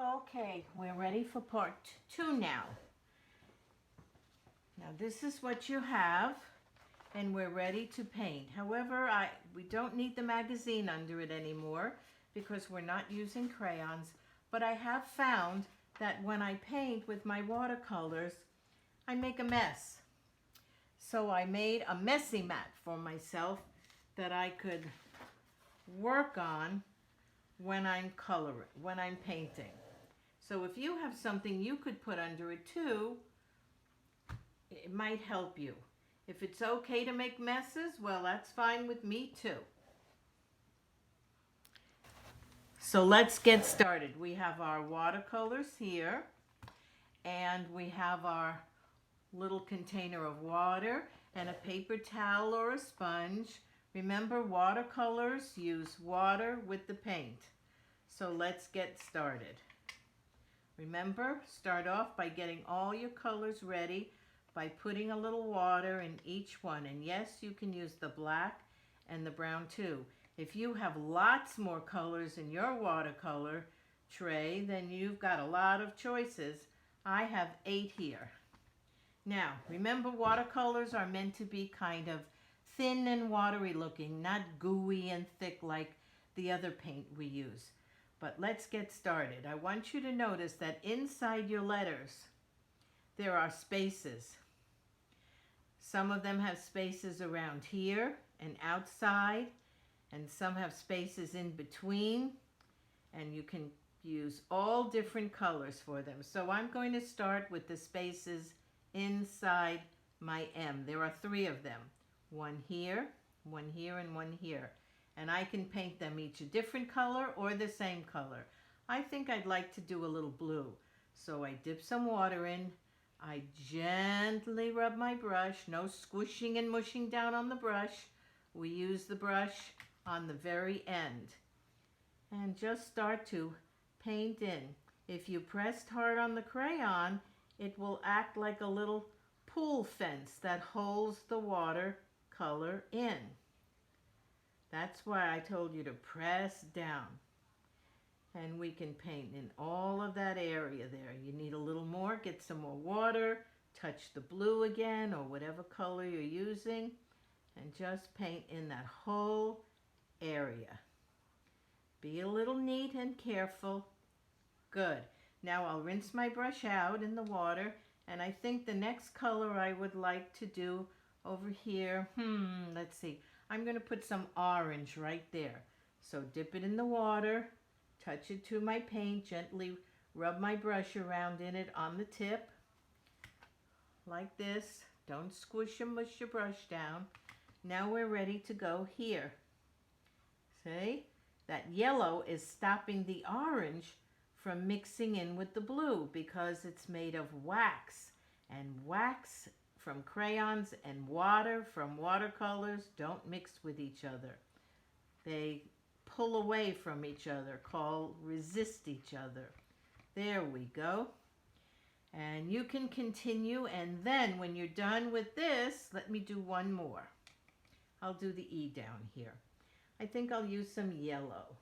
Okay, we're ready for part 2 now. Now this is what you have, and we're ready to paint. However, we don't need the magazine under it anymore because we're not using crayons, but I have found that when I paint with my watercolors, I make a mess. So I made a messy mat for myself that I could work on when I'm painting. So if you have something you could put under it too, it might help you. If it's okay to make messes, well, that's fine with me too. So let's get started. We have our watercolors here, and we have our little container of water and a paper towel or a sponge. Remember, watercolors use water with the paint. So let's get started. Remember, start off by getting all your colors ready by putting a little water in each one. And yes, you can use the black and the brown too. If you have lots more colors in your watercolor tray, then you've got a lot of choices. I have 8 here. Now, remember, watercolors are meant to be kind of thin and watery looking, not gooey and thick like the other paint we use. But let's get started. I want you to notice that inside your letters, there are spaces. Some of them have spaces around here and outside, and some have spaces in between, and you can use all different colors for them. So I'm going to start with the spaces inside my M. There are 3 of them. One here, and one here. And I can paint them each a different color or the same color. I think I'd like to do a little blue. So I dip some water in. I gently rub my brush. No squishing and mushing down on the brush. We use the brush on the very end. And just start to paint in. If you pressed hard on the crayon, it will act like a little pool fence that holds the watercolor in. That's why I told you to press down. And we can paint in all of that area there. You need a little more, get some more water, touch the blue again or whatever color you're using, and just paint in that whole area. Be a little neat and careful. Good. Now I'll rinse my brush out in the water, and I think the next color I would like to do over here, let's see. I'm going to put some orange right there. So dip it in the water, touch it to my paint, gently rub my brush around in it on the tip, like this. Don't squish and mush your brush down. Now we're ready to go here. See? That yellow is stopping the orange from mixing in with the blue because it's made of wax. And wax from crayons and water from watercolors don't mix with each other. They pull away from each other, resist each other. There we go. And you can continue, and then when you're done with this, let me do one more. I'll do the E down here. I think I'll use some yellow.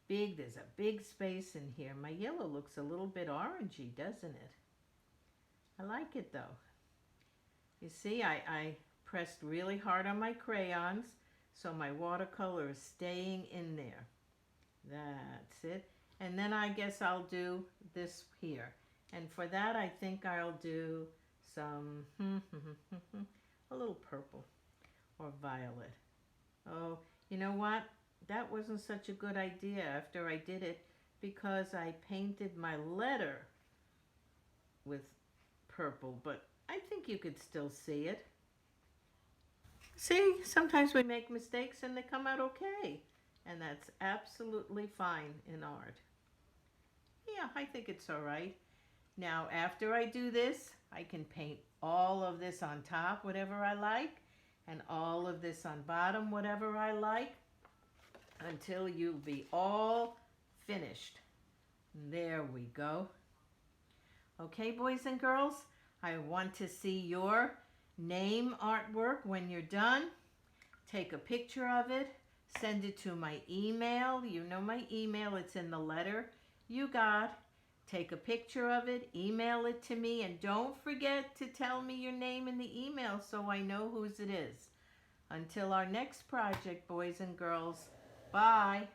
There's a big space in here. My yellow looks a little bit orangey, doesn't it? I like it though. You see, I pressed really hard on my crayons, so my watercolor is staying in there. That's it. And then I guess I'll do this here. And for that, I think I'll do some, a little purple or violet. Oh, you know what? That wasn't such a good idea after I did it because I painted my letter with purple, but I think you could still see it. See, sometimes we make mistakes and they come out okay, and that's absolutely fine in art. Yeah, I think it's all right. Now, after I do this, I can paint all of this on top, whatever I like, and all of this on bottom, whatever I like, until you'll be all finished. There we go. Okay, boys and girls, I want to see your name artwork when you're done. Take a picture of it, send it to my email. You know my email, it's in the letter. you got. Take a picture of it, email it to me, and don't forget to tell me your name in the email so I know whose it is. Until our next project, boys and girls, bye.